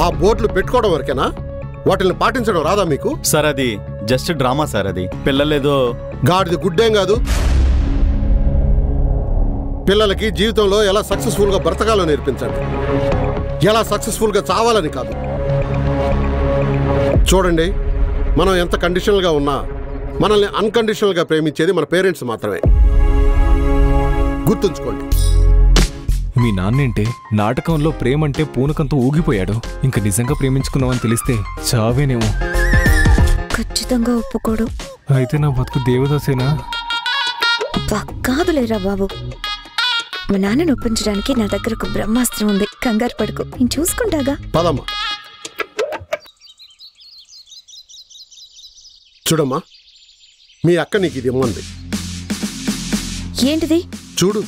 ఆ బోర్డులు పెట్టుకోవడం వరకేనా? వాటిని పాటించడం రాదా మీకు? సార్ అది జస్ట్ డ్రామా సార్. అది పిల్లలేదో గాడిది గుడ్డేం కాదు. పిల్లలకి జీవితంలో ఎలా సక్సెస్ఫుల్గా బ్రతకాలో నేర్పించండి, ఎలా సక్సెస్ఫుల్గా చావాలని కాదు. చూడండి, మనం ఎంత కండిషనల్గా ఉన్నా మనల్ని అన్కండిషనల్గా ప్రేమించేది మన పేరెంట్స్ మాత్రమే. గుర్తుంచుకోండి. మీ నాన్నేంటే నాటకంలో ప్రేమంటే పూనకంతో ఊగిపోయాడు. ఇంక నిజంగా ప్రేమించుకున్నామని తెలిస్తే చావేనేమో. ఖచ్చితంగా ఒప్పుకోడు. అయితే నా బతుకు దేవదాసేనా? కాదులేరా బాబు, మా నాన్నను ఒప్పించడానికి నా దగ్గర ఒక బ్రహ్మాస్త్రం ఉంది. కంగారు పడుకు, నేను చూసుకుంటాగా. పదమ్మా. చూడమ్మా, మీ అక్క నీకు ఇది ఇమ్మంది. ఏంటిది? చూడు.